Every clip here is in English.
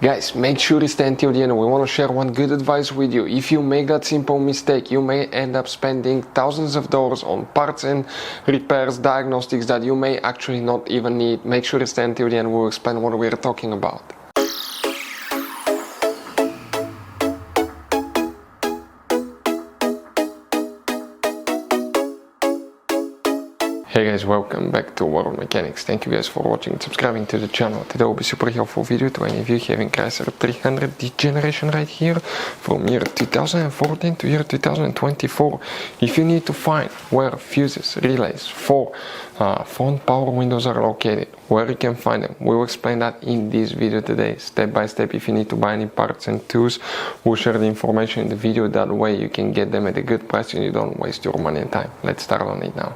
Guys, make sure you stay until the end. We want to share one good advice with you. If you make that simple mistake, you may end up spending thousands of dollars on parts and repairs, diagnostics that you may actually not even need. Make sure you stay until the end. We'll explain what we're talking about. Hey guys, welcome back to World Mechanics. Thank you guys for watching and subscribing to the channel. Today will be super helpful video to any of you having Chrysler 300 this generation right here from year 2014 to year 2024. If you need to find where fuses, relays for front power windows are located, where you can find them, we will explain that in this video today, step by step. If you need to buy any parts and tools, we'll share the information in the video. That way you can get them at a good price and you don't waste your money and time. Let's start on it now.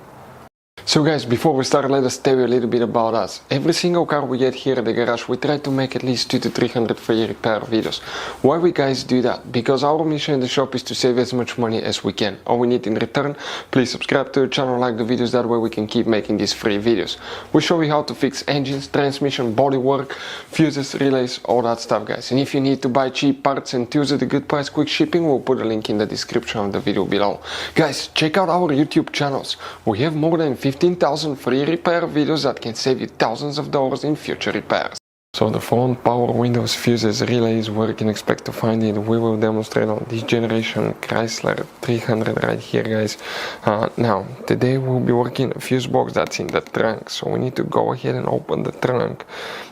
So guys, before we start, let us tell you a little bit about us. Every single car we get here at the garage, we try to make at least 200 to 300 free repair videos. Why we guys do that? Because our mission in the shop is to save as much money as we can. All we need in return, please subscribe to the channel, like the videos, that way we can keep making these free videos. We show you how to fix engines, transmission, bodywork, fuses, relays, all that stuff guys. And if you need to buy cheap parts and tools at a good price, quick shipping, we'll put a link in the description of the video below. Guys, check out our YouTube channels. We have more than 15,000 free repair videos that can save you thousands of dollars in future repairs. So the front power windows, fuses, relays, where you can expect to find it, we will demonstrate on this generation Chrysler 300 right here guys. Now today we'll be working a fuse box that's in the trunk, so we need to go ahead and open the trunk,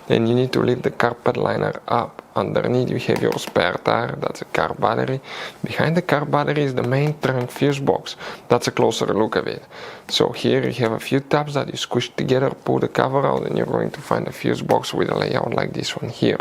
and you need to lift the carpet liner up. Underneath you have your spare tire, that's a car battery. Behind the car battery is the main trunk fuse box. That's a closer look of it. So here you have a few tabs that you squish together, pull the cover out, and you're going to find a fuse box with a layout like this one here.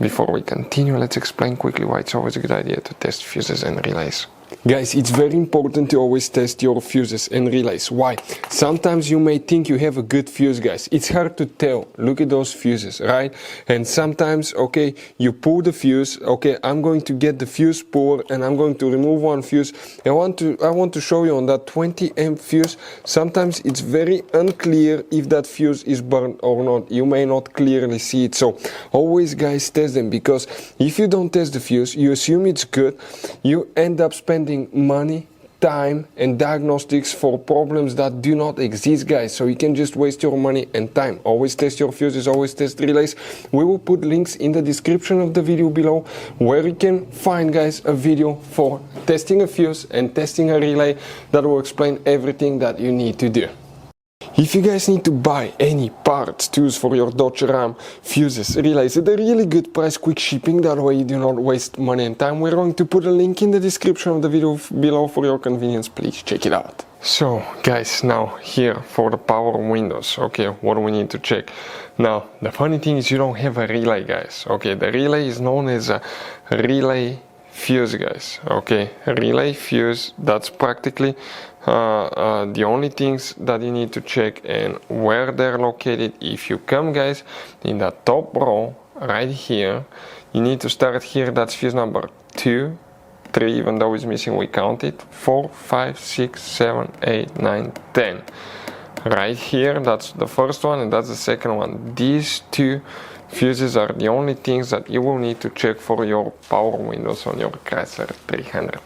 Before we continue, let's explain quickly why it's always a good idea to test fuses and relays. Guys, it's very important to always test your fuses and relays. Why? Sometimes you may think you have a good fuse, guys. It's hard to tell. Look at those fuses, right? And sometimes, okay, you pull the fuse. Okay, I'm going to get the fuse puller and I'm going to remove one fuse. I want to show you on that 20 amp fuse. Sometimes it's very unclear if that fuse is burned or not. You may not clearly see it. So always, guys, test them, because if you don't test the fuse, you assume it's good. You end up spending money, time and diagnostics for problems that do not exist, guys. So you can just waste your money and time. Always test your fuses, always test relays. We will put links in the description of the video below where you can find, guys, a video for testing a fuse and testing a relay that will explain everything that you need to do. If you guys need to buy any parts, tools for your Dodge Ram, fuses, relays at a really good price, quick shipping, that way you do not waste money and time, we're going to put a link in the description of the video below for your convenience. Please check it out. So guys, now here for the power windows, okay, what do we need to check? Now the funny thing is you don't have a relay, guys. Okay, the relay is known as a relay fuse, guys. Okay, relay fuse, that's practically the only things that you need to check and where they're located. If you come, guys, in the top row right here, you need to start here. That's fuse number 2, 3, even though it's missing, we count it, 4, 5, 6, 7, 8, 9, 10. Right here, that's the first one and that's the second one. These two fuses are the only things that you will need to check for your power windows on your Chrysler 300.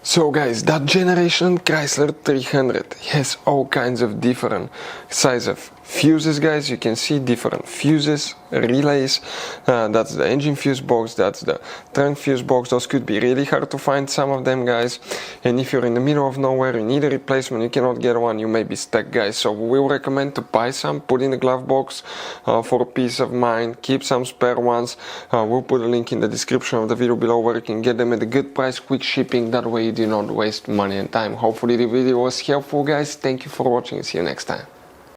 So guys, that generation Chrysler 300 has all kinds of different size of fuses, guys. You can see different fuses, relays, that's the engine fuse box, that's the trunk fuse box. Those could be really hard to find, some of them, guys, and if you're in the middle of nowhere, you need a replacement, you cannot get one, you may be stuck, guys. So we will recommend to buy some, put in the glove box for peace of mind, keep some spare ones. We'll put a link in the description of the video below where you can get them at a good price, quick shipping, that way you do not waste money and time. Hopefully the video was helpful, guys. Thank you for watching, see you next time.